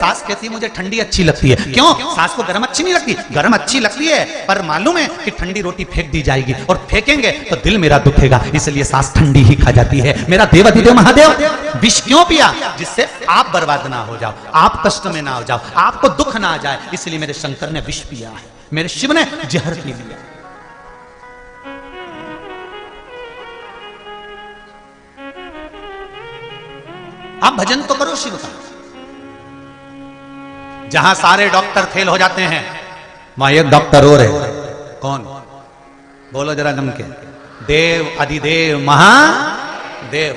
सास कहती है मुझे ठंडी अच्छी लगती है। क्यों? सास को गर्म अच्छी नहीं लगती? गर्म अच्छी लगती है, पर मालूम है कि ठंडी रोटी फेंक दी जाएगी और फेंकेंगे तो दिल मेरा दुखेगा, इसलिए सास ठंडी ही खा जाती है। मेरा देव अधिदेव महादेव विष क्यों पिया? जिससे आप बर्बाद ना हो जाओ, आप कष्ट में ना हो जाओ, आपको दुख ना आ जाए, इसलिए मेरे शंकर ने विष पिया है, मेरे शिव ने जहर पी लिया। आप भजन तो करो शिव का। जहां सारे डॉक्टर फेल हो जाते हैं वहां एक डॉक्टर और है। कौन? बोलो जरा दम के। देव अधिदेव महादेव।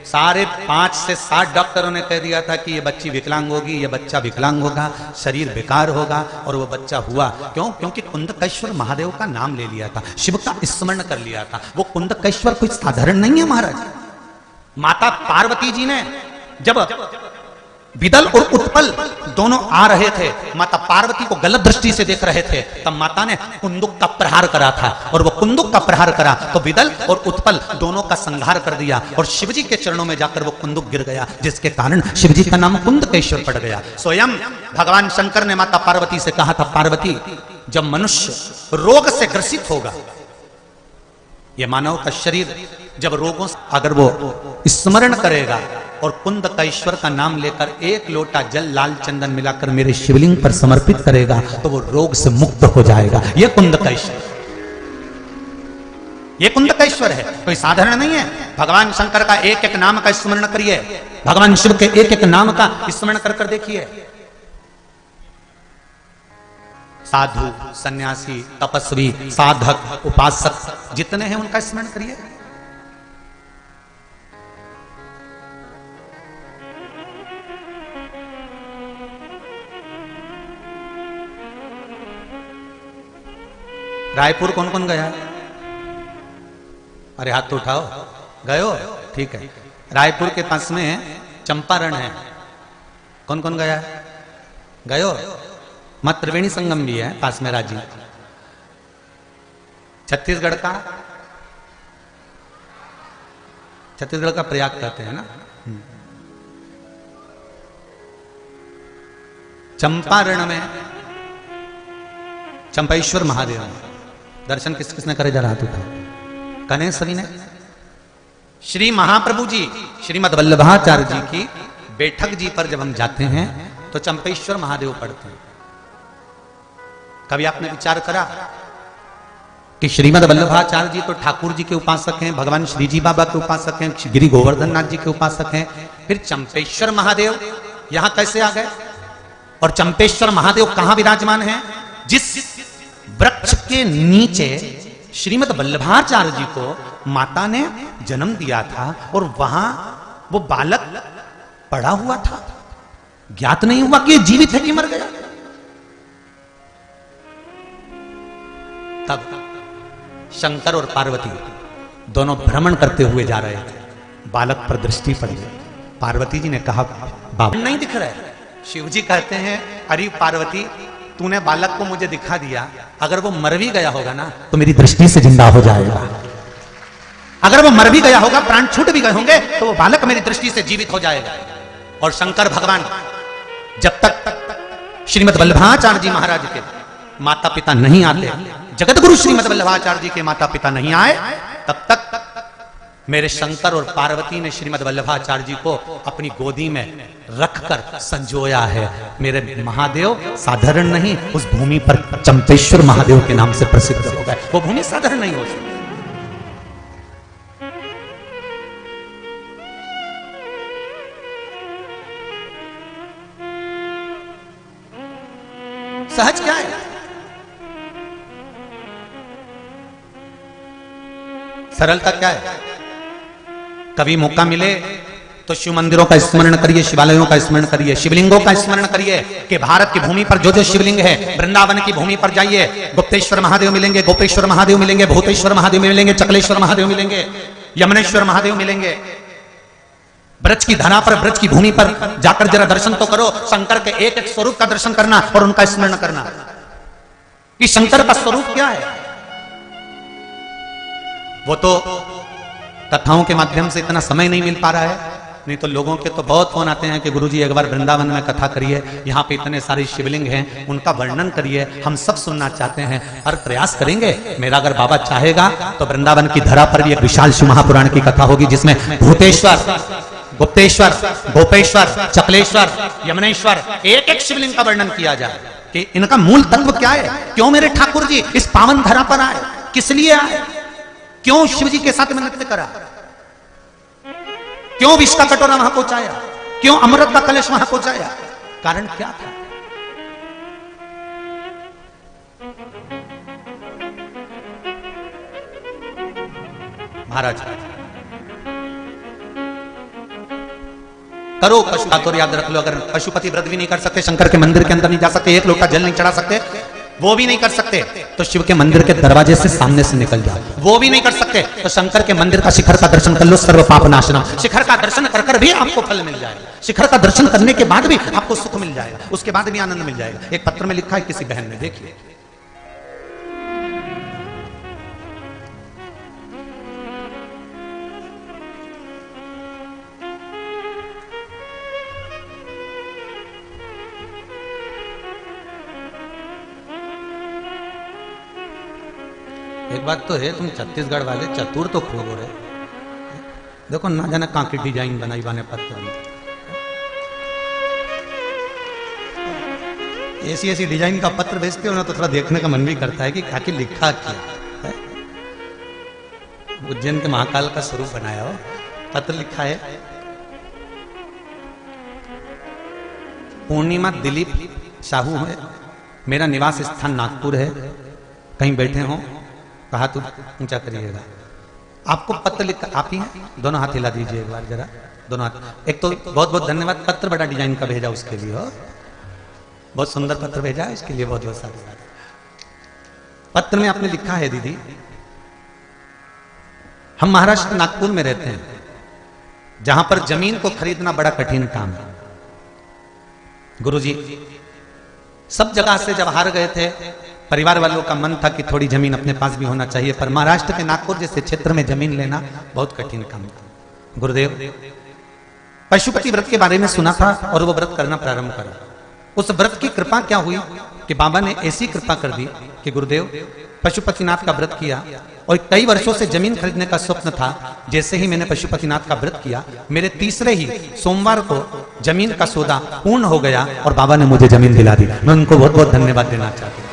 सारे 5 से 7 डॉक्टरों ने कह दिया था कि ये बच्ची विकलांग होगी, ये बच्चा विकलांग होगा, शरीर बेकार होगा, और वो बच्चा हुआ। क्यों? क्योंकि कुंदकेश्वर महादेव का नाम ले लिया था, शिव का स्मरण कर लिया था। वो कुंदकेश्वर कोई साधारण नहीं है महाराज। माता पार्वती जी ने जब विदल और उत्पल दोनों आ रहे थे, माता पार्वती को गलत दृष्टि से देख रहे थे, तब माता ने कुंदुक का प्रहार करा था, और वो कुंदुक का प्रहार करा तो विदल और उत्पल दोनों का संहार कर दिया, और शिवजी के चरणों में जाकर वो कुंदुक गिर गया, जिसके कारण शिवजी का नाम कुंदकेश्वर पड़ गया। स्वयं भगवान शंकर ने माता पार्वती से कहा था, पार्वती जब मनुष्य रोग से ग्रसित होगा, ये मानव का शरीर जब रोगों से अगर वो स्मरण करेगा और कुंदकेश्वर का नाम लेकर 1 लोटा जल लाल चंदन मिलाकर मेरे शिवलिंग पर समर्पित करेगा तो वो रोग से मुक्त हो जाएगा। ये कुंदकेश्वर, ये कुंदकेश्वर है, कोई साधारण नहीं है। भगवान शंकर का एक एक नाम का स्मरण करिए, भगवान शिव के एक एक नाम का स्मरण कर कर देखिए। साधु, सन्यासी, तपस्वी, साधक, उपासक जितने हैं उनका स्मरण करिए। रायपुर कौन कौन गया? अरे हाथ तो उठाओ। गए हो? ठीक है। रायपुर के पास में चंपारण है, कौन कौन गया? गए हो? मत त्रिवेणी संगम भी है पास में राजी। छत्तीसगढ़ का प्रयाग कहते हैं ना। चंपारण में चंपेश्वर महादेव दर्शन किस किसने करे? जरा हाथ उठाओ। कने सभी ने? श्री महाप्रभु जी श्रीमद वल्लभाचार्य जी की बैठक जी पर जब हम जाते हैं तो चंपेश्वर महादेव पढ़ते हैं। कभी आपने विचार करा कि श्रीमद वल्लभाचार्य जी तो ठाकुर जी के उपासक हैं, भगवान श्री जी बाबा के उपासक हैं, गिरि गोवर्धन नाथ जी के उपासक हैं, फिर चंपेश्वर महादेव यहां कैसे आ गए? और चंपेश्वर महादेव कहां विराजमान है? जिस वृक्ष के नीचे श्रीमद वल्लभाचार्य जी को माता ने जन्म दिया था और वहां वो बालक पड़ा हुआ था, ज्ञात नहीं हुआ कि ये जीवित है कि मर गया। तब शंकर और पार्वती दोनों भ्रमण करते हुए जा रहे थे, बालक पर दृष्टि पड़ी। पार्वती जी ने कहा, बाबा नहीं दिख रहा है। शिव जी कहते हैं, अरे पार्वती तूने बालक को मुझे दिखा दिया, अगर वो मर भी गया होगा ना तो मेरी दृष्टि से जिंदा हो जाएगा। अगर वो मर भी गया होगा, प्राण छूट भी गए होंगे, तो वो बालक मेरी दृष्टि से जीवित हो जाएगा। और शंकर भगवान जब तक श्रीमद वल्लभाचार्य जी महाराज के माता पिता नहीं आते, जगत गुरु श्रीमद वल्लभाचार्य जी के माता पिता नहीं आए, तब तक मेरे शंकर और पार्वती ने श्रीमद वल्लभाचार्य जी को अपनी गोदी में रखकर संजोया है। मेरे महादेव साधारण नहीं, उस भूमि पर चंपेश्वर महादेव के नाम से प्रसिद्ध हो गए। वो भूमि साधारण नहीं हो सकती। सहज क्या है? सरलता क्या है? कभी मौका मिले तो शिव मंदिरों का स्मरण करिए, शिवालयों का स्मरण करिए, शिवलिंगों का स्मरण करिए कि भारत की भूमि पर जो जो शिवलिंग है, वृंदावन की भूमि पर जाइए, गुप्तेश्वर महादेव मिलेंगे, गोपेश्वर महादेव मिलेंगे, भूतेश्वर महादेव मिलेंगे, चकलेश्वर महादेव मिलेंगे, यमुनेश्वर महादेव मिलेंगे। ब्रज की धरा पर, ब्रज की भूमि पर जाकर जरा दर्शन तो करो, शंकर के एक एक स्वरूप का दर्शन करना और उनका स्मरण करना कि शंकर का स्वरूप क्या है। वो तो कथाओं के माध्यम से इतना समय नहीं मिल पा रहा है, नहीं तो लोगों के तो बहुत फोन आते हैं कि गुरुजी एक बार वृंदावन में कथा करिए, यहाँ पे इतने सारे शिवलिंग हैं, उनका वर्णन करिए, हम सब सुनना चाहते हैं। और प्रयास करेंगे, मेरा अगर बाबा चाहेगा तो वृंदावन की धरा पर भी एक विशाल शिव महापुराण की कथा होगी, जिसमें भूतेश्वर, गुप्तेश्वर, गोपेश्वर, चकलेश्वर, यमुनेश्वर, एक एक शिवलिंग का वर्णन किया जाए कि इनका मूल तत्व क्या है, क्यों मेरे ठाकुर जी इस पावन धरा पर आए, किस लिए आए, क्यों शिव जी के साथ में नृत्य करा, क्यों विष का कटोरा वहां पहुंचाया, क्यों अमृत का कलश वहां पहुंचाया, कारण क्या था। महाराज करो पशु, याद रख लो, अगर पशुपति व्रत भी नहीं कर सकते, शंकर के मंदिर के अंदर नहीं जा सकते, एक लोटा जल नहीं चढ़ा सकते, वो भी नहीं कर सकते, तो शिव के मंदिर के दरवाजे से सामने से निकल जाओ, वो भी नहीं कर सकते, तो शंकर के मंदिर का शिखर का दर्शन कर लो, सर्व पाप नाशनम। शिखर का दर्शन कर कर भी आपको फल मिल जाएगा, शिखर का दर्शन करने के बाद भी आपको सुख मिल जाएगा, उसके बाद भी आनंद मिल जाएगा। एक पत्र में लिखा है किसी बहन ने, देखिए, एक बात तो है, तुम छत्तीसगढ़ वाले चतुर तो खूब हो रहे, देखो ना जाने कहां की डिजाइन बनाई बने पत्थर में, ऐसी ऐसी डिजाइन का पत्र भेजते हो ना तो थोड़ा देखने का मन भी करता है कि आखिर लिखा क्या है। उज्जैन के महाकाल का स्वरूप बनाया हो, पत्र लिखा है, पूर्णिमा दिलीप साहू है, मेरा निवास स्थान नागपुर है, कहीं बैठे हो, कहा तो ऊंचा करिएगा। आपको पत्र लिख, आप ही हैं, दोनों हाथ हिला दीजिए एक बार जरा, दोनों हाथ। एक तो बहुत बहुत धन्यवाद, पत्र बड़ा डिजाइन का भेजा उसके लिए, हो बहुत सुंदर पत्र भेजा, इसके लिए बहुत बहुत सारे। पत्र में आपने लिखा है, दीदी हम महाराष्ट्र नागपुर में रहते हैं, जहां पर जमीन को खरीदना बड़ा कठिन काम है। गुरुजी सब जगह से जब हार गए थे, परिवार वालों का मन था कि थोड़ी जमीन अपने पास भी होना चाहिए, पर महाराष्ट्र के नागपुर जैसे क्षेत्र में जमीन लेना बहुत कठिन काम था। गुरुदेव पशुपति व्रत के बारे में सुना था और वो व्रत करना प्रारंभ करा। उस व्रत की कृपा क्या हुई कि बाबा ने ऐसी कृपा कर दी कि गुरुदेव पशुपतिनाथ का व्रत किया, और कई वर्षों से जमीन खरीदने का स्वप्न था। जैसे ही मैंने पशुपतिनाथ का व्रत किया, मेरे तीसरे ही सोमवार को जमीन का सौदा पूर्ण हो गया और बाबा ने मुझे जमीन दिला दी। मैं उनको बहुत बहुत धन्यवाद देना चाहता हूँ।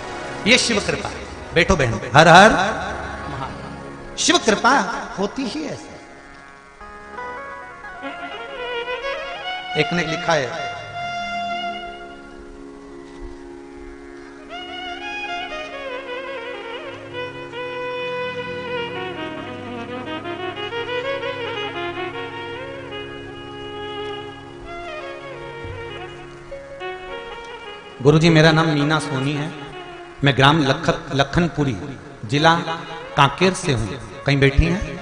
ये शिव कृपा। बैठो बहन, हर हर शिव कृपा होती ही ऐसे। एक ने लिखा है, गुरुजी मेरा नाम मीना सोनी है, मैं ग्राम लखनपुरी जिला कांकेर से हूं। कहीं बैठी हैं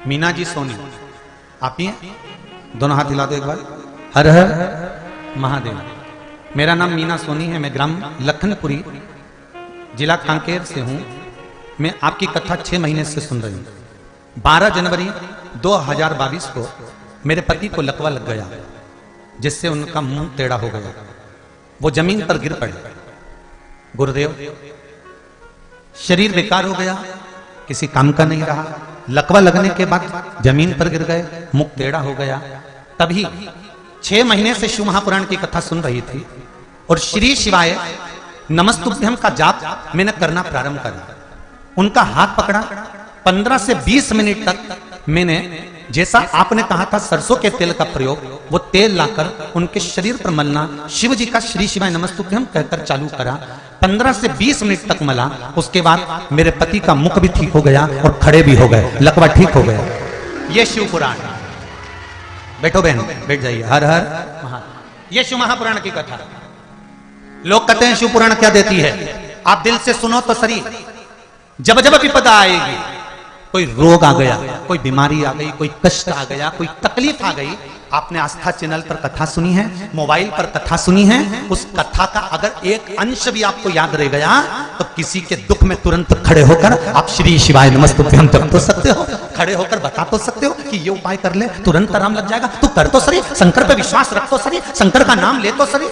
मीना जी सोनी, आप ही हैं? दोनों हाथ हिला दो एक बार। हर हर महादेव। मेरा नाम मीना सोनी है, मैं ग्राम लखनपुरी जिला कांकेर से हूं। मैं आपकी कथा 6 महीने से सुन रही हूं। 12 जनवरी 2022 को मेरे पति को लकवा लग गया, जिससे उनका मुंह टेढ़ा हो गया, वो जमीन पर गिर पड़े। गुरुदेव शरीर बेकार हो गया, किसी काम का नहीं रहा। लकवा लगने के बाद जमीन पर गिर गए, मुख टेढ़ा हो गया। तभी 6 महीने से शिव महापुराण की कथा सुन रही थी और श्री शिवाय नमस्तुभ्यम का जाप मैंने करना प्रारंभ करा। उनका हाथ पकड़ा, 15 से 20 मिनट तक मैंने जैसा आपने कहा था सरसों के तेल का प्रयोग, वो तेल लाकर उनके शरीर पर मलना, शिव जी का श्री शिवाय नमस्तुभ्यम कहकर चालू करा। 15 से 20 मिनट तक मला। उसके बाद मेरे पति का मुख भी ठीक हो गया और खड़े भी हो गए, लकवा ठीक हो गया। ये शिव पुराण। बैठो बहन, बैठ जाइए। हर हर महादेव। ये शिव महापुराण की कथा। लोग कहते हैं शिव पुराण क्या देती है, आप दिल से सुनो तो सही। जब जब विपदा आएगी, कोई रोग आ गया, कोई बीमारी आ गई, कोई कष्ट आ गया, कोई तकलीफ आ गई, आपने आस्था चैनल पर कथा सुनी है, मोबाइल पर कथा सुनी है, उस कथा का अगर एक अंश भी आपको याद रह गया तो किसी के दुख में तुरंत खड़े होकर आप श्री शिवाय नमस्तुभ्यम जप तो सकते हो। खड़े होकर बता तो सकते हो कि ये उपाय कर ले तुरंत आराम लग जाएगा? तू कर तो सही, शंकर पे विश्वास रख तो सही, शंकर का नाम ले तो सही।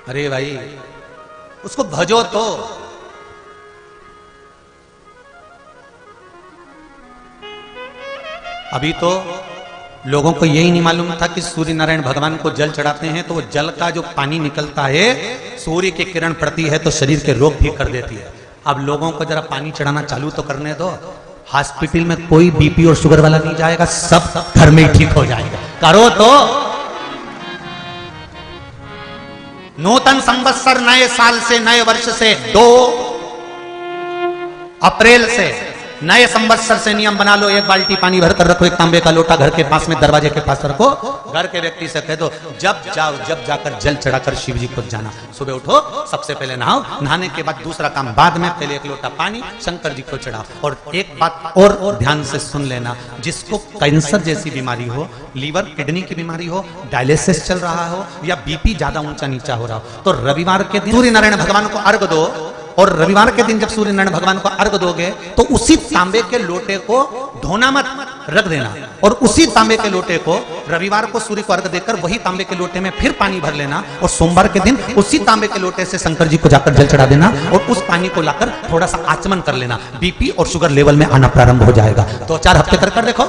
अरे भाई उसको भजो तो। अभी तो लोगों को यही नहीं मालूम था कि सूर्य नारायण भगवान को जल चढ़ाते हैं तो वो जल का जो पानी निकलता है सूर्य की किरण पड़ती है तो शरीर के रोग ठीक कर देती है। अब लोगों को जरा पानी चढ़ाना चालू तो करने दो। हॉस्पिटल में कोई बीपी और शुगर वाला नहीं जाएगा, सब घर में ही ठीक हो जाएगा। करो तो। नूतन संवत्सर नए साल से, नए वर्ष से 2 अप्रैल से नए संवत्सर से नियम बना लो, 1 बाल्टी पानी भरकर रखो, 1 तांबे का लोटा घर के पास में दरवाजे के पास रखो। घर के व्यक्ति से कह दो जब जाओ जब जाकर जल चढ़ाकर शिव जी को जाना। सुबह उठो, सबसे पहले नहाओ, नहाने के बाद दूसरा काम बाद में, पहले 1 लोटा पानी शंकर जी को चढ़ाओ। और एक बात और ध्यान से सुन लेना, जिसको कैंसर जैसी बीमारी हो, लीवर किडनी की बीमारी हो, डायलिसिस चल रहा हो या बीपी ज्यादा ऊंचा नीचा हो रहा हो, तो रविवार के दिन सूर्य नारायण भगवान को अर्घ दो। और रविवार के दिन जब सूर्य नारायण भगवान को अर्घ दोगे तो उसी तांबे के लोटे को धोना मत, रख देना। और उसी तांबे के लोटे को रविवार को सूर्य को अर्घ देकर वही तांबे के लोटे में फिर पानी भर लेना। और सोमवार के दिन उसी तांबे के लोटे से शंकर जी को जाकर जल चढ़ा देना और उस पानी को लाकर थोड़ा सा आचमन कर लेना। बीपी और शुगर लेवल में आना प्रारंभ हो जाएगा। 2-4 हफ्ते कर देखो।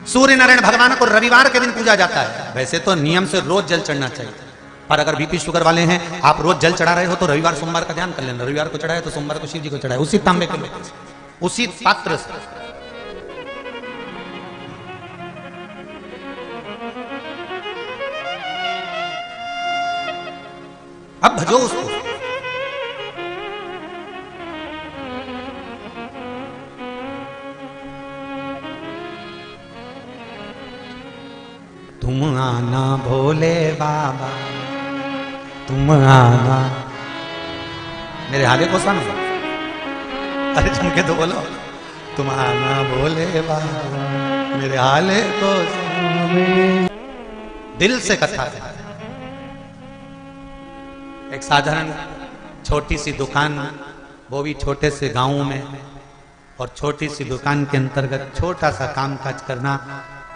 सूर्य नारायण भगवान को रविवार के दिन पूजा जाता है। वैसे तो नियम से रोज जल चढ़ना चाहिए, पर अगर बीपी शुगर वाले हैं, आप रोज जल चढ़ा रहे हो तो रविवार सोमवार का ध्यान कर लेना। रविवार को चढ़ाए तो सोमवार को शिव जी को चढ़ाए, उसी तांबे के लोटे से, उसी पात्र से। अब भजो उसको। तुम आना भोले बाबा, तुम आना। मेरे हाले को सुनो, अरे सुन के तो बोलो, तुम आना भोले बाबा, मेरे हाले को सुनो। दिल से कथा है। एक साधारण छोटी सी दुकान, वो भी छोटे से गांव में, और छोटी सी दुकान के अंतर्गत छोटा सा काम काज करना,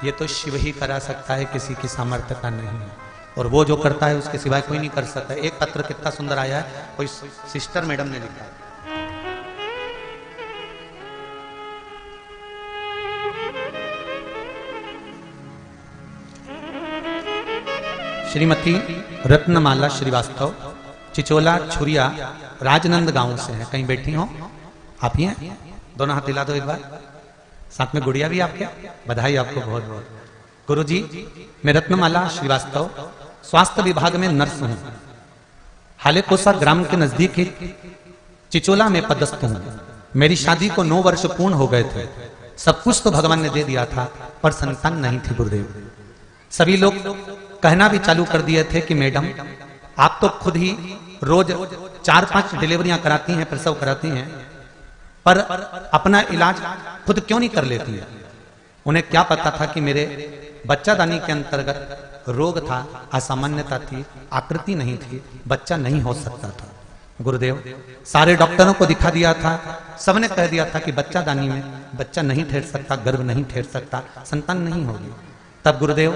ये तो शिव ही करा सकता है, किसी की सामर्थ्य का नहीं है। और वो जो करता है उसके सिवाय कोई नहीं कर सकता। एक पत्र कितना सुंदर आया है, कोई सिस्टर मैडम ने लिखा है। श्रीमती रत्नमाला श्रीवास्तव, चिचोला छुरिया, राजनंद गांव से है। कहीं बैठी हो आप? ही हैं? दोनों हाथ हिला दो एक बार। साथ में गुड़िया भी आपके, बधाई आपको बहुत बहुत। गुरुजी, मैं रत्नमाला श्रीवास्तव स्वास्थ्य विभाग में नर्स हूं। हालेकोसा ग्राम के नजदीक ही चिचोला में पदस्थ हूं। मेरी शादी को 9 वर्ष पूर्ण हो गए थे। सब कुछ तो भगवान ने दे दिया था, पर संतान नहीं थी गुरुदेव। सभी लोग कहना भी चालू कर दिए थे कि मैडम आप तो खुद ही रोज 4-5 डिलीवरियां कराती हैं, प्रसव कराती हैं, पर अपना इलाज खुद क्यों नहीं कर लेती है? उन्हें क्या पता था कि मेरे बच्चादानी के अंतर्गत रोग था, असामान्यता थी, आकृति नहीं थी, बच्चा नहीं हो सकता था। गुरुदेव, सारे डॉक्टरों को दिखा दिया था, सबने कह दिया था कि बच्चादानी में बच्चा नहीं ठहर सकता, गर्भ नहीं ठहर सकता, संतान नहीं होगी। तब गुरुदेव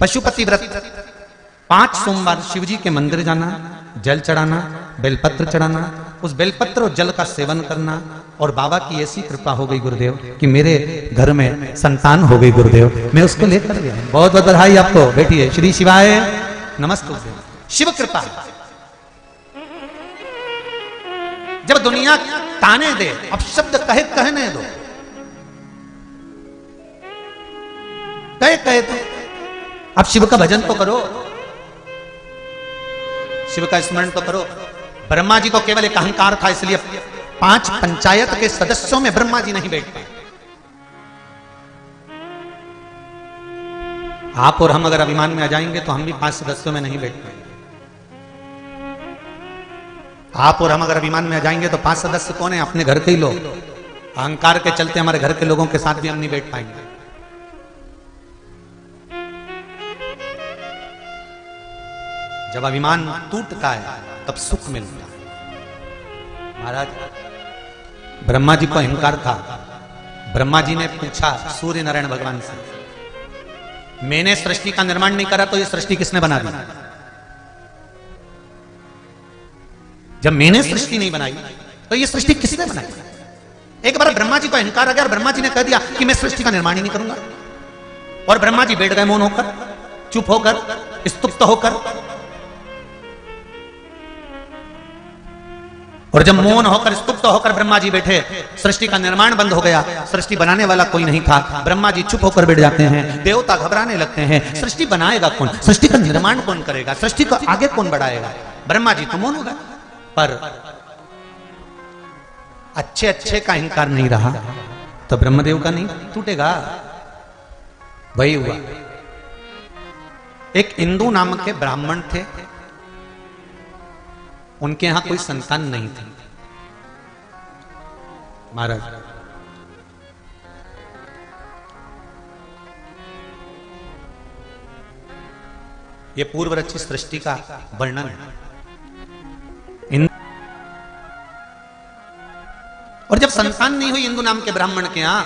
पशुपति व्रत 5 सोमवार शिवजी के मंदिर जाना, जल चढ़ाना, बेलपत्र चढ़ाना, उस बेलपत्र और जल का सेवन करना, और बाबा की ऐसी कृपा हो गई गुरुदेव कि मेरे घर में संतान हो गई गुरुदेव। मैं उसको लेकर गया। बहुत बहुत बधाई आपको। बैठिए। श्री शिवाय नमस्ते। शिव कृपा। जब दुनिया ताने दे, अब शब्द कहने दो, कहे तो अब शिव का भजन तो करो, शिव का स्मरण तो करो। ब्रह्मा जी को केवल एक अहंकार था, इसलिए 5 पंचायत के सदस्यों में ब्रह्मा जी नहीं बैठ पाए। आप और हम अगर अभिमान में आ जाएंगे तो हम भी 5 सदस्यों में नहीं बैठ पाएंगे। आप और हम अगर अभिमान में आ जाएंगे तो 5 सदस्य कौन है? अपने घर के ही लोग। अहंकार के चलते हमारे घर के लोगों के साथ भी हम नहीं बैठ पाएंगे। जब अभिमान टूटता है तब सुख मिलता है। महाराज, ब्रह्मा जी को अहंकार था। ब्रह्मा जी ने पूछा सूर्य नारायण भगवान से, मैंने सृष्टि का निर्माण नहीं करा तो ये सृष्टि किसने बना दी? जब मैंने सृष्टि नहीं बनाई तो ये सृष्टि किसने बनाई? एक बार ब्रह्मा जी को अहंकार आ गया और ब्रह्मा जी ने कह दिया कि मैं सृष्टि का निर्माण ही नहीं करूंगा। और ब्रह्मा जी बैठ गए मौन होकर, चुप होकर, स्तुप्त होकर। और जब मौन होकर स्तुप्त होकर ब्रह्मा जी बैठे, सृष्टि का निर्माण बंद हो गया। सृष्टि बनाने वाला कोई नहीं था। ब्रह्मा जी चुप होकर बैठ जाते हैं। देवता घबराने लगते हैं, सृष्टि बनाएगा कौन? सृष्टि का निर्माण कौन करेगा? सृष्टि को आगे कौन बढ़ाएगा? ब्रह्मा जी तो मौन हो गए। पर अच्छे अच्छे का अहंकार नहीं रहा तो ब्रह्मदेव का नहीं टूटेगा। वही हुआ। एक इंदु नाम के ब्राह्मण थे, उनके यहां कोई संतान नहीं थी। महाराज, ये पूर्व रचित सृष्टि का वर्णन है। और जब संतान नहीं हुई इंदु नाम के ब्राह्मण के यहां,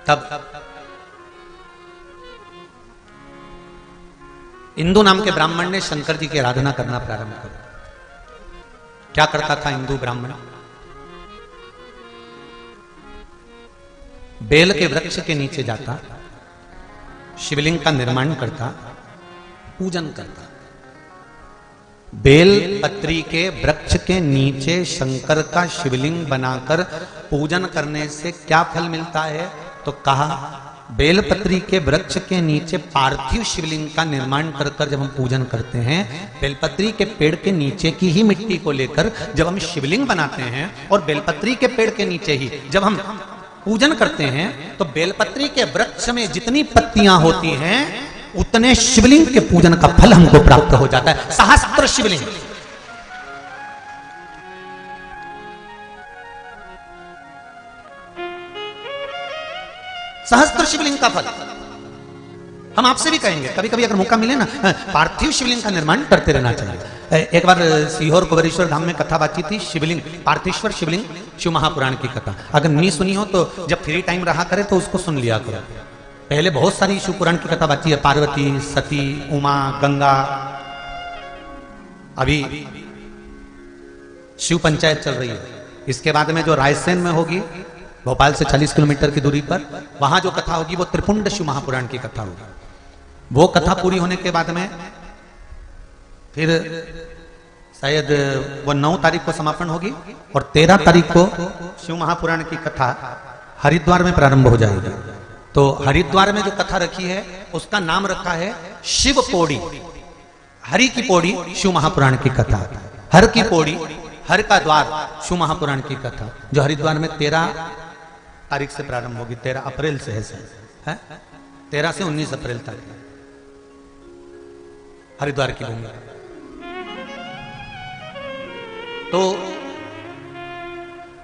तब इंदु नाम के ब्राह्मण ने शंकर जी की आराधना करना प्रारंभ कर। क्या करता था इंदु ब्राह्मण? बेल के वृक्ष के नीचे जाता, शिवलिंग का निर्माण करता, पूजन करता। बेल पत्री के वृक्ष के नीचे शंकर का शिवलिंग बनाकर पूजन करने से क्या फल मिलता है? तो कहा, बेलपत्री के वृक्ष के नीचे पार्थिव शिवलिंग का निर्माण कर कर जब हम पूजन करते हैं, बेलपत्री के पेड़ के नीचे की ही मिट्टी को लेकर जब हम शिवलिंग बनाते हैं और बेलपत्री के पेड़ के नीचे ही जब हम पूजन करते हैं, तो बेलपत्री के वृक्ष में जितनी पत्तियां होती हैं उतने शिवलिंग के पूजन का फल हमको प्राप्त हो जाता है। सहस्त्र शिवलिंग। सहस्त्र शिवलिंग का फल हम आपसे भी कहेंगे। कभी कभी अगर मौका मिले ना, पार्थिव शिवलिंग का निर्माण करते रहना चाहिए। एक बार सीहोर कुबेरेश्वर धाम में कथा बातचीत थी, शिवलिंग, पार्थिश्वर शिवलिंग, शिव महापुराण की कथा। अगर नहीं सुनी हो तो जब फ्री टाइम रहा करे तो उसको सुन लिया करो। पहले बहुत सारी शिव पुराण की कथा बातचीत है, पार्वती, सती, उमा, गंगा। अभी शिव पंचायत चल रही है। इसके बाद में जो रायसेन में होगी, भोपाल से 40 किलोमीटर की दूरी पर, वहां जो कथा होगी वो त्रिपुंड शिव महापुराण की कथा होगी। वो कथा पूरी होने के बाद में फिर शायद वो 9 तारीख को समापन होगी और 13 तारीख को शिव महापुराण की कथा हरिद्वार में प्रारंभ हो जाएगी। तो हरिद्वार में जो कथा रखी है उसका नाम रखा है शिव पौड़ी। हरि की पौड़ी शिव महापुराण की कथा, हर की पौड़ी, हर का द्वार शिव महापुराण की कथा, जो हरिद्वार में 13 तारीख से प्रारंभ होगी। 13 अप्रैल से है 13 से 19 अप्रैल तक हरिद्वार की भूमि। तो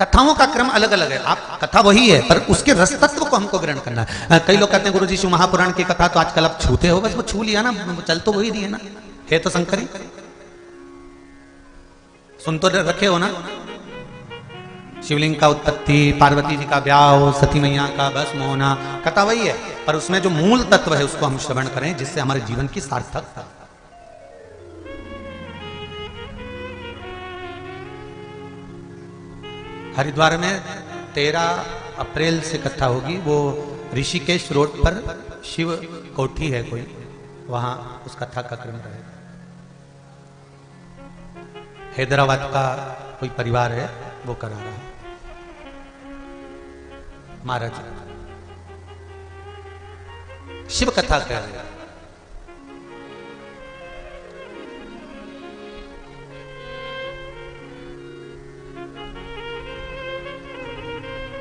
कथाओं का क्रम अलग अलग है। आप कथा वही है पर उसके रस तत्व को हमको ग्रहण करना है। कई लोग कहते हैं गुरुजी शिव महापुराण की कथा तो आजकल आप छूते हो, बस वो छू लिया ना, चल तो वही दिए ना, है तो शंकरी, सुन तो रखे हो ना। शिवलिंग का उत्पत्ति, पार्वती जी का ब्याह, सती मैया का भस्म होना, कथा वही है पर उसमें जो मूल तत्व है उसको हम श्रवण करें जिससे हमारे जीवन की सार्थकता। हरिद्वार में 13 अप्रैल से कथा होगी। वो ऋषिकेश रोड पर शिव कोठी है कोई, वहां उस कथा का क्रम रहेगा। हैदराबाद का कोई परिवार है वो करा रहा है। महाराज शिव कथा कह रहे हैं।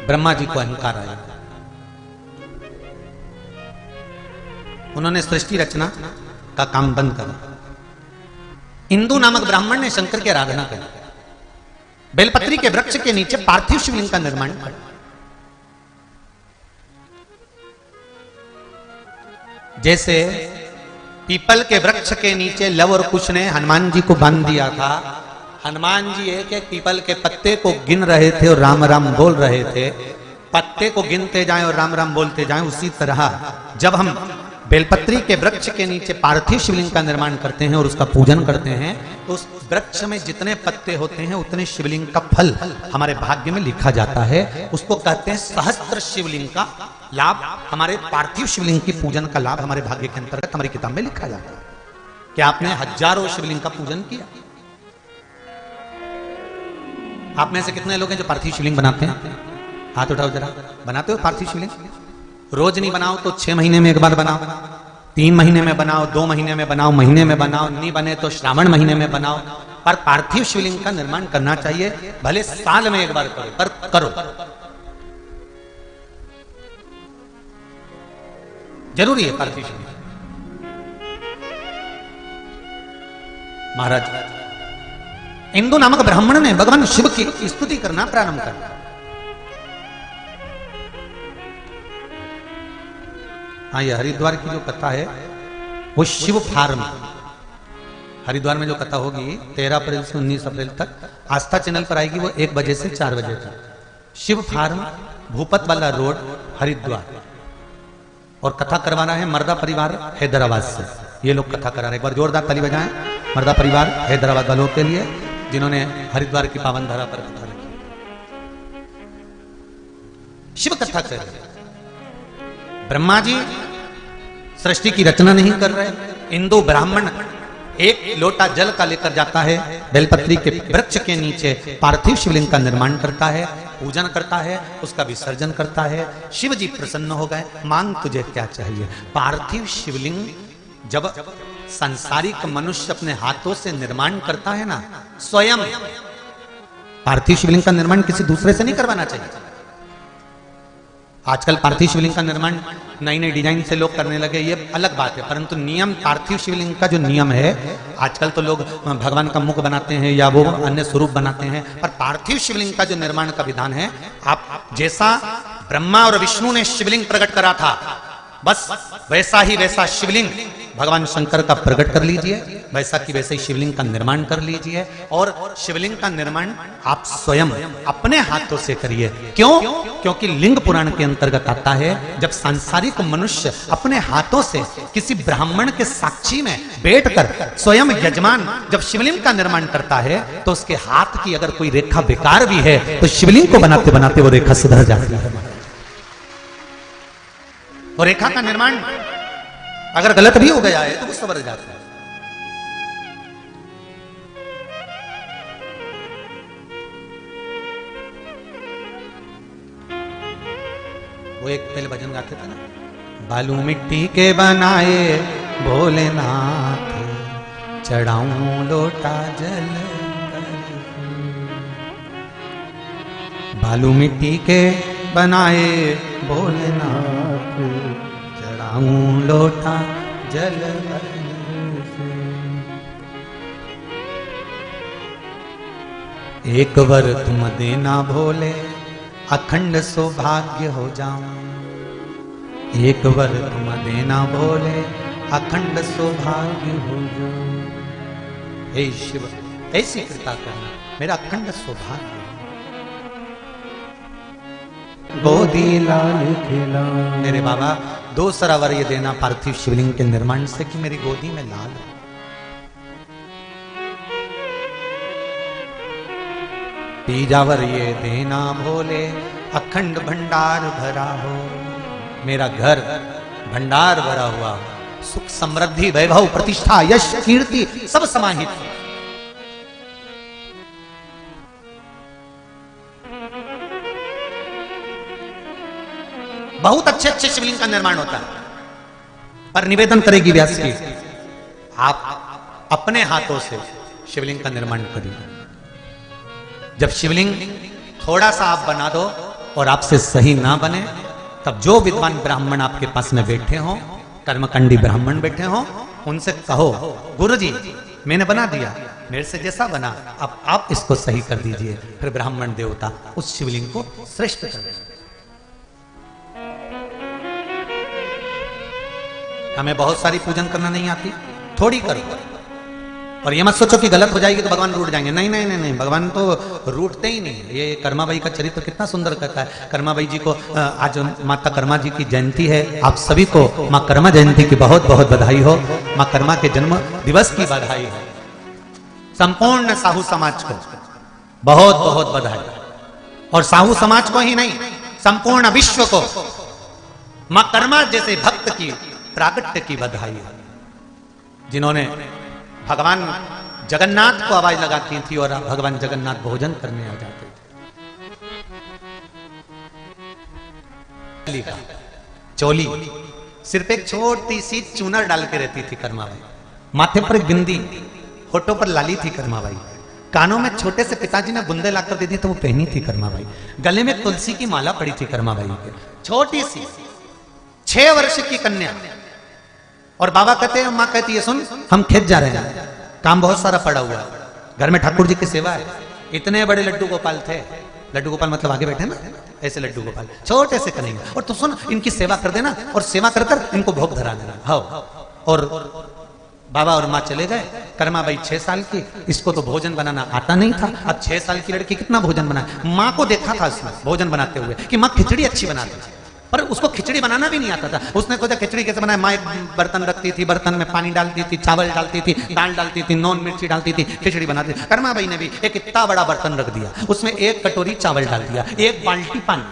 ब्रह्मा जी को अहंकार आया, उन्होंने सृष्टि रचना का काम बंद करा। इंदु नामक ब्राह्मण ने शंकर की आराधना करी, बेलपत्री के वृक्ष के नीचे पार्थिव शिवलिंग का निर्माण किया। जैसे पीपल के वृक्ष के नीचे लव और कुश ने हनुमान जी को बांध दिया था। हनुमान जी एक एक पीपल के पत्ते को गिन रहे थे और राम राम बोल रहे थे। पत्ते को गिनते जाएं और राम राम बोलते जाएं। उसी तरह जब हम बेलपत्री के वृक्ष के नीचे पार्थिव शिवलिंग का निर्माण करते हैं और उसका पूजन करते हैं, तो उस वृक्ष में जितने पत्ते होते हैं उतने शिवलिंग का फल हमारे भाग्य में लिखा जाता है। उसको कहते हैं सहस्त्र शिवलिंग का लाभ। हमारे पार्थिव शिवलिंग की पूजन का लाभ हमारे भाग्य के अंतर्गत हमारी किताब में लिखा जाता है। क्या आपने हजारों शिवलिंग का पूजन किया? आप में से कितने लोग हैं जो पार्थिव शिवलिंग बनाते हैं? हाथ उठाओ जरा। बनाते हो पार्थिव शिवलिंग? रोज नहीं बनाओ तो 6 महीने में एक बार बनाओ, 3 महीने में बनाओ, 2 महीने में बनाओ, महीने में बनाओ, नहीं बने तो श्रावण महीने में बनाओ। पर पार्थिव शिवलिंग का निर्माण करना चाहिए, भले साल में एक बार करो, पर करो, जरूरी है पार्थिव शिवलिंग। महाराज इंदु नामक ब्राह्मण ने भगवान शिव की स्तुति करना प्रारंभ कर दिया। हाँ, ये हरिद्वार की जो कथा है वो शिव फार्म, हरिद्वार में जो कथा होगी 13 अप्रैल से 19 अप्रैल तक आस्था चैनल पर आएगी। वो 1 बजे से 4 बजे तक। शिव फार्म, भूपत वाला रोड, हरिद्वार। और कथा करवाना है मर्दा परिवार हैदराबाद से। ये लोग कथा करा रहे हैं। एक बार जोरदार ताली बजाएं मर्दा परिवार हैदराबाद वालों के लिए, जिन्होंने हरिद्वार की पावन धरा पर कथा रखी। शिव कथा कर रहे। ब्रह्मा जी सृष्टि की रचना नहीं कर रहे। इंदु ब्राह्मण एक लोटा जल का लेकर जाता है, बेलपत्री के वृक्ष के नीचे पार्थिव शिवलिंग का निर्माण करता है, पूजन करता है, उसका विसर्जन करता है। शिव जी प्रसन्न हो गए। मांग तुझे क्या चाहिए? पार्थिव शिवलिंग जब सांसारिक मनुष्य अपने हाथों से निर्माण करता है ना, स्वयं पार्थिव शिवलिंग का निर्माण किसी दूसरे से नहीं करवाना चाहिए। आजकल पार्थिव शिवलिंग का निर्माण नई नई डिजाइन से लोग करने लगे, ये अलग बात है। परंतु नियम, पार्थिव शिवलिंग का जो नियम है, आजकल तो लोग भगवान का मुख बनाते हैं या वो अन्य स्वरूप बनाते हैं, पर पार्थिव शिवलिंग का जो निर्माण का विधान है, आप जैसा ब्रह्मा और विष्णु ने शिवलिंग प्रकट करा था, बस वैसा ही वैसा शिवलिंग भगवान शंकर का प्रकट कर लीजिए, वैसा की वैसे ही शिवलिंग का निर्माण कर लीजिए। और शिवलिंग का निर्माण आप स्वयं अपने हाथों से करिए। क्यों? क्योंकि लिंग पुराण के अंतर्गत आता है, जब सांसारिक मनुष्य अपने हाथों से किसी ब्राह्मण के साक्षी में बैठकर स्वयं यजमान जब शिवलिंग का निर्माण करता है, तो उसके हाथ की अगर कोई रेखा बेकार भी है तो शिवलिंग को बनाते बनाते वो रेखा सुधर जाती है। और रेखा का निर्माण अगर गलत भी हो गया है तो वो सवर जाता है। वो एक पहले भजन गाते थे ना, बालू मिट्टी के बनाए भोलेनाथ, चढ़ाऊं लोटा जल। बालू मिट्टी के बनाए भोलेनाथ, चढ़ाऊं लोटा जल। एक वर तुम देना भोले, अखंड सौभाग्य हो जाऊं। एक वर तुम देना भोले, अखंड सौभाग्य हो जाऊं। हे शिव, ऐसी कृपा करना, मेरा अखंड सौभाग्य। गोदी लाल खिला। मेरे बाबा दूसरा वर ये देना पार्थिव शिवलिंग के निर्माण से कि मेरी गोदी में लाल हो। तीजा वर ये देना भोले, अखंड भंडार भरा हो। मेरा घर भंडार भरा हुआ हो, सुख समृद्धि वैभव प्रतिष्ठा यश कीर्ति सब समाहित हो। बहुत अच्छे अच्छे शिवलिंग का निर्माण होता है, पर निवेदन करेगी व्यास जी, आप अपने हाथों से शिवलिंग का निर्माण करिए। जब शिवलिंग थोड़ा सा आप बना दो और आपसे सही ना बने, तब जो विद्वान ब्राह्मण आपके पास में बैठे हो, कर्मकांडी ब्राह्मण बैठे हो, उनसे कहो गुरुजी मैंने बना दिया, मेरे से जैसा बना, अब आप इसको सही कर दीजिए। फिर ब्राह्मण देवता उस शिवलिंग को श्रेष्ठ कर देंगे। हमें बहुत सारी पूजन करना नहीं आती, थोड़ी करो। और ये मत सोचो कि गलत हो जाएगी तो भगवान रूठ जाएंगे, नहीं नहीं नहीं नहीं, भगवान तो रूठते ही नहीं। ये कर्माबाई का चरित्र कितना सुंदर कहता है। कर्माबाई जी को आज माता कर्मा जी की जयंती है। आप सभी को माँ कर्मा जयंती की बहुत बहुत बधाई हो। माँ कर्मा के जन्म दिवस की बधाई हो। संपूर्ण साहू समाज को बहुत बहुत बधाई, और साहू समाज को ही नहीं, संपूर्ण विश्व को मां कर्मा जैसे भक्त की प्रागट्य की बधाई है, जिन्होंने भगवान जगन्नाथ को आवाज लगाती थी और भगवान जगन्नाथ भोजन करने आ जाते थे। चोली सिर्फ एक छोटी सी चूनर डाल के रहती थी कर्माबाई, माथे पर बिंदी, होठों पर लाली थी कर्माबाई, कानों में छोटे से पिताजी ने बुंदे लाकर दे दी तो वो पहनी थी कर्माबाई, गले में तुलसी की माला पड़ी थी कर्माबाई के, छोटी सी 6 वर्ष की कन्या। और बाबा कहते हैं, माँ कहती है सुन हम खेत जा रहे हैं, काम बहुत सारा पड़ा हुआ है, घर में ठाकुर जी की सेवा है। इतने बड़े लड्डू गोपाल थे, लड्डू गोपाल मतलब आगे बैठे ना, ऐसे लड्डू गोपाल छोटे से करेंगे, और तो सुन इनकी सेवा कर देना और सेवा कर कर इनको भोग धरा देना। हाँ, और बाबा और माँ चले गए। कर्माबाई 6 साल की, इसको तो भोजन बनाना आता नहीं था। अब 6 साल की लड़की कितना भोजन बनाए। माँ को देखा था इसमें भोजन बनाते हुए कि माँ खिचड़ी अच्छी बनाती थी, पर उसको खिचड़ी बनाना भी नहीं आता था। उसने सोचा खिचड़ी कैसे बनाए। माँ एक बर्तन रखती थी, बर्तन में पानी डालती थी, चावल डालती थी, दाल डालती थी, नॉन मिर्ची डालती थी, खिचड़ी बनाती थी। कर्माबाई ने भी एक इतना बड़ा बर्तन रख दिया, उसमें 1 कटोरी चावल डाल दिया, 1 बाल्टी पानी,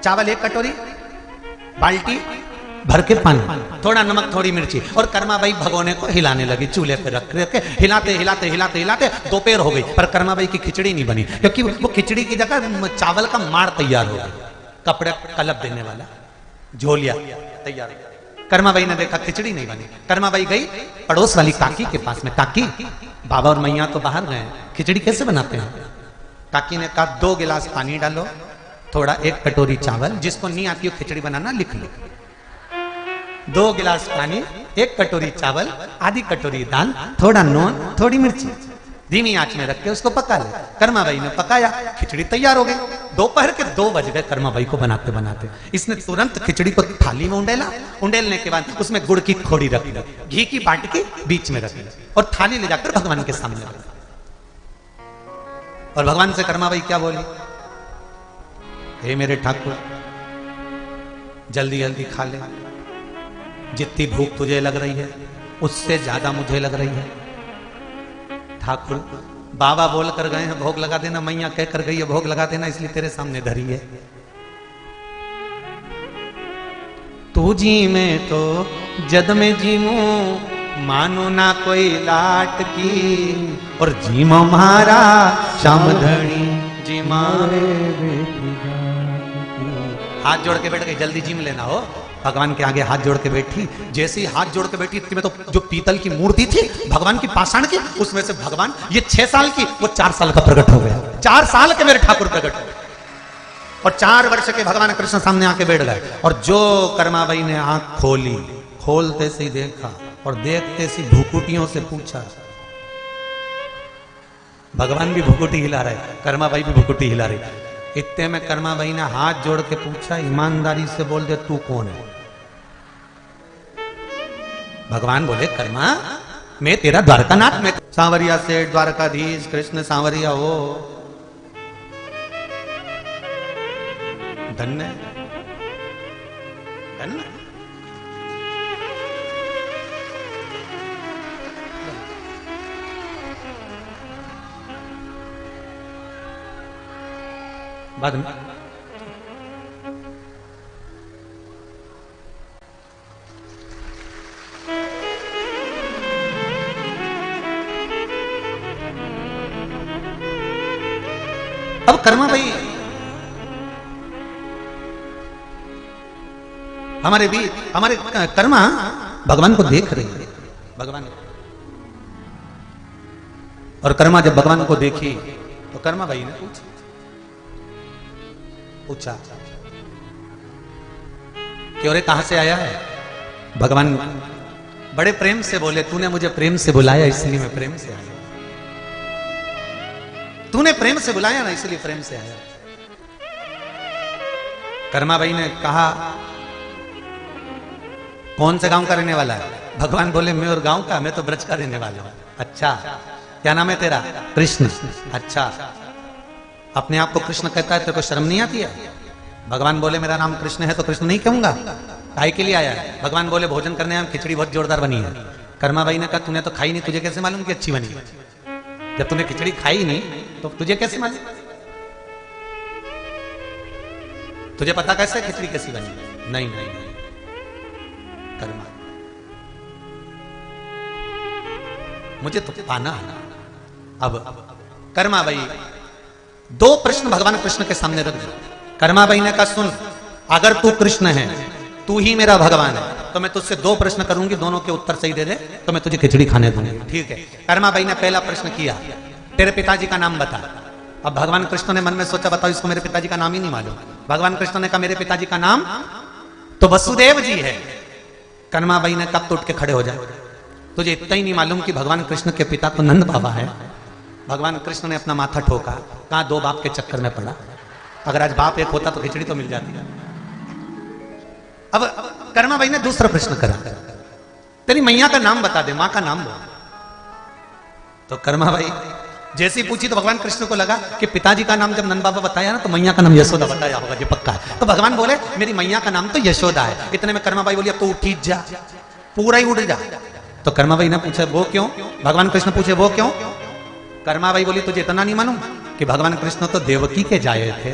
चावल 1 कटोरी, बाल्टी भर के पानी, थोड़ा नमक, थोड़ी मिर्ची, और कर्माबाई भगोने को हिलाने लगी, चूल्हे पे रख के हिलाते हिलाते हिलाते हिलाते दोपहर हो गई, पर कर्माबाई की खिचड़ी नहीं बनी, क्योंकि वो खिचड़ी की जगह चावल का माड़ तैयार हो गया, कपड़े कलब देने वाला झोलिया तैयार। कर्माबाई ने देखा खिचड़ी नहीं बनी। कर्माबाई गई पड़ोस वाली काकी के पास में, काकी बाबा और मैया तो बाहर गए, खिचड़ी कैसे बनाते हैं। काकी ने कहा 2 गिलास पानी डालो, थोड़ा 1 कटोरी चावल, जिसको नहीं आती हो खिचड़ी बनाना लिख लो, 2 गिलास पानी, 1 कटोरी चावल, आधी कटोरी दाल, थोड़ा नून, थोड़ी मिर्ची, धीमी आंच में रख के उसको पका ले। कर्माबाई ने पकाया, खिचड़ी तैयार हो गई। दोपहर के 2 बज गए कर्माबाई को बनाते बनाते। इसने तुरंत खिचड़ी को थाली में उंडेला, उंडेलने के बाद उसमें गुड़ की खोड़ी रख दी, घी की बाटी बीच में रख दी, और थाली ले जाकर भगवान के सामने रख दी। और भगवान से कर्माबाई क्या बोली, हे मेरे ठाकुर जल्दी जल्दी खा ले, जितनी भूख तुझे लग रही है उससे ज्यादा मुझे लग रही है। ठाकुर बाबा बोल कर गए हैं भोग लगा देना, मैया कह कर गई है भोग लगा देना, इसलिए तेरे सामने धरी है। तू जी में तो जद में जीमू, मानो ना कोई लाट की, और जीमो मारा श्याम धनी जी मारे। हाथ जोड़ के बैठ गई, जल्दी जिम लेना हो। भगवान के आगे हाथ जोड़ के बैठी, जैसे ही हाथ जोड़ के बैठी इतने में तो जो पीतल की मूर्ति थी भगवान की पाषाण की, उसमें से भगवान ये 6 साल की, वो 4 साल का प्रकट हो गया। 4 साल के मेरे ठाकुर प्रकट हो गए, और 4 वर्ष के भगवान कृष्ण सामने आके बैठ गए। और जो कर्माबाई ने आंख खोली, खोलते से ही देखा, और देखते से भूकुटियों से पूछा। भगवान भी भूकुटी हिला रहे, कर्माबाई भी भूकुटी हिला रही। इतने में कर्माबाई ने हाथ जोड़ के पूछा, ईमानदारी से बोल दे तू कौन है। भगवान बोले, कर्मा मैं तेरा द्वारकानाथ में। सांवरिया से द्वारकाधीश कृष्ण सांवरिया हो, धन्य धन्य। बाद में अब कर्मा भाई हमारे कर्मा भगवान को देख रही है, भगवान। और कर्मा जब भगवान को देखी तो कर्मा भाई ने पूछा कि अरे कहां से आया है। भगवान बड़े प्रेम से बोले, तूने मुझे प्रेम से बुलाया इसलिए मैं प्रेम से आया, तूने प्रेम से बुलाया ना इसलिए प्रेम से आया। कर्माबाई ने कहा कौन से गांव का रहने वाला है? भगवान बोले मैं और गांव का, मैं तो ब्रज का रहने वाला हूं। अच्छा, क्या नाम है तेरा? कृष्ण। अच्छा, अपने आप को कृष्ण कहता है, तेरे को शर्म नहीं आती है? भगवान बोले मेरा नाम कृष्ण है तो कृष्ण नहीं कहूंगा। काय के लिए आया है? भगवान बोले भोजन करने में खिचड़ी बहुत जोरदार बनी है। कर्माबाई ने कहा तूने तो खाई नहीं, तुझे कैसे मालूम कि अच्छी बनी? जब तूने खिचड़ी खाई नहीं तो तुझे कैसे मालूम? तुझे पता कैसे खिचड़ी कैसी बनी? नहीं नहीं, नहीं। कर्मा, मुझे तो पाना है। अब कर्माबाई दो प्रश्न भगवान कृष्ण के सामने रख दो। कर्माबाई ने कहा सुन, अगर तू कृष्ण है, तू ही मेरा भगवान है, तो मैं तुझसे दो प्रश्न करूंगी, दोनों के उत्तर सही दे दे तो मैं तुझे खिचड़ी खाने दूंगी। ठीक है। कर्माबाई ने पहला प्रश्न किया, तेरे पिताजी का नाम बता। अब भगवान कृष्ण ने मन में सोचा बताओ इसको मेरे पिताजी का नाम ही नहीं मालूम। भगवान कृष्ण ने कहा मेरे पिताजी का नाम तो वसुदेव जी है। कर्माबाई ने कब तो उठ के खड़े हो जाए, तुझे इतना ही नहीं मालूम कि भगवान कृष्ण के पिता तो नंद बाबा है? भगवान कृष्ण ने अपना माथा ठोका, कहा दो बाप के चक्कर में पड़ा, अगर आज बाप एक होता तो खिचड़ी तो मिल जाती है। अब कर्माबाई ने दूसरा प्रश्न करा, तेरी मैया का नाम बता दे, मां का नाम बोल। तो कर्माबाई जैसी पूछी तो भगवान कृष्ण को लगा कि पिताजी का नाम जब नंद बाबा बताया ना तो मैया का नाम यशोदा बताया होगा, जो पक्का है। तो भगवान बोले मेरी मैया का नाम तो यशोदा है। इतने में कर्माबाई बोली अब तो उठी जा, पूरा ही उड़ जा। तो कर्माबाई ने पूछा वो क्यों? भगवान कृष्ण पूछे वो क्यों? कर्माबाई बोली तुझे इतना नहीं मालूम कि भगवान कृष्ण तो देवकी के जाए थे।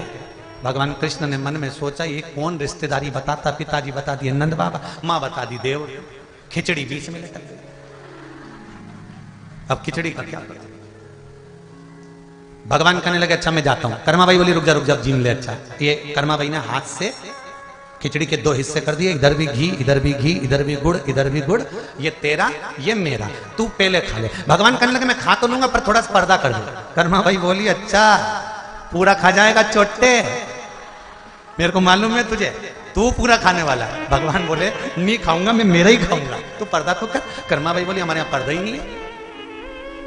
भगवान कृष्ण ने मन में सोचा ये कौन रिश्तेदारी बताता, पिताजी बता दिए नंद बाबा, मां बता दी देव, खिचड़ी बीच में लटक गई। अब खिचड़ी का क्या पता? भगवान कहने लगे अच्छा मैं जाता हूं। कर्माबाई बोली रुक जा जीन ले। अच्छा, ये कर्माबाई ने हाथ से खिचड़ी के दो हिस्से कर दिए, इधर भी घी, इधर भी घी, इधर भी गुड़, इधर भी गुड़, ये तेरा ये मेरा, तू पहले खा ले। भगवान कहने लगे मैं खा तो लूंगा पर थोड़ा सा पर्दा कर दो। कर्माबाई बोली अच्छा पूरा खा जाएगा चोटे, मेरे को मालूम है तुझे, तू पूरा खाने वाला है। भगवान बोले नहीं खाऊंगा, मैं मेरा ही खाऊंगा, तू पर्दा तो कर। कर्माबाई बोली हमारे यहाँ पर्दा ही नहीं है।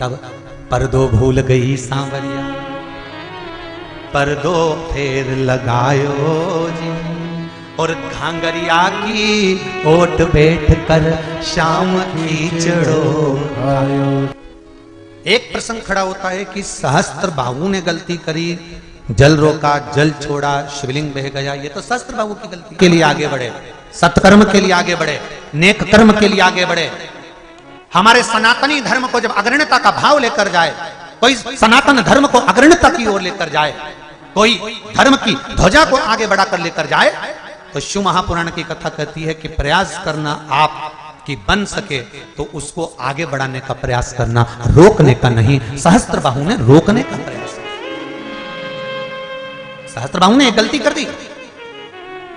तब पर्दो भूल गई सांवरिया, पर्दो फेर लगायो जी, और घांगरिया की ओट बैठ कर शाम कीचड़ो आयो। एक प्रसंग खड़ा होता है कि सहस्त्र बाहु ने गलती करी, जल रोका, जल छोड़ा, शिवलिंग बह गया। ये तो सहस्त्र बाहु की गलती के लिए आगे बढ़े, सत्कर्म के लिए आगे बढ़े, नेक कर्म के लिए आगे बढ़े। हमारे सनातनी धर्म को जब अग्रणता का भाव लेकर जाए, कोई सनातन धर्म को अग्रणता की ओर लेकर जाए, कोई धर्म की ध्वजा को आगे बढ़ाकर लेकर जाए, तो शिव महापुराण की कथा कहती है कि प्रयास करना आप कि बन सके तो उसको आगे बढ़ाने का प्रयास करना, रोकने का नहीं। सहस्त्रबाहु ने रोकने का प्रयास किया। सहस्त्रबाहु ने एक गलती कर दी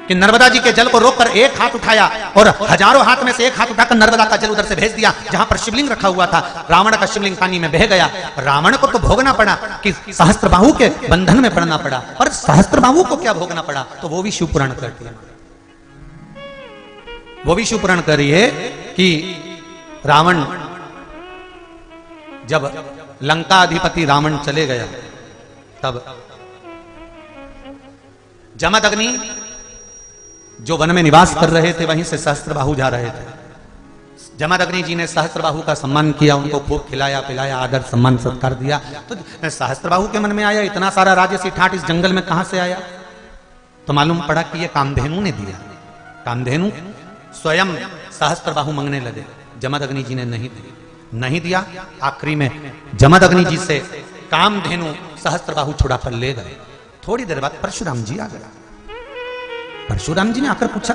कि नर्मदा जी के जल को रोककर एक हाथ उठाया और हजारों हाथ में से एक हाथ उठाकर नर्मदा का जल उधर से भेज दिया जहां पर शिवलिंग रखा हुआ था। रावण का शिवलिंग पानी में बह गया। रावण को तो भोगना पड़ा कि सहस्त्रबाहु के बंधन में पड़ना पड़ा, और सहस्त्रबाहु को क्या भोगना पड़ा? तो वो भी शिवपुराण करती है, वो भी शिवपुराण कर रही है कि रावण जब लंका अधिपति रावण चले गया, तब जमदग्नि जो वन में निवास कर रहे थे वहीं से सहस्त्रबाहु जा रहे थे। जमदग्नि जी ने सहस्त्रबाहु का सम्मान किया, उनको खूब खिलाया पिलाया, आदर सम्मान सत्कार दिया। तो सहस्त्रबाहु के मन में आया इतना सारा राजसी ठाट इस जंगल में कहां से आया? तो मालूम पड़ा कि ये कामधेनु ने दिया। कामधेनु स्वयं सहस्त्रबाहु मांगने लगे, जमदग्नि जी ने नहीं दिया। आखिरी में जमदग्नि जी से कामधेनु सहस्त्रबाहु छुड़ा कर ले गए। थोड़ी देर बाद परशुराम जी आ गए। परशुराम जी ने आकर पूछा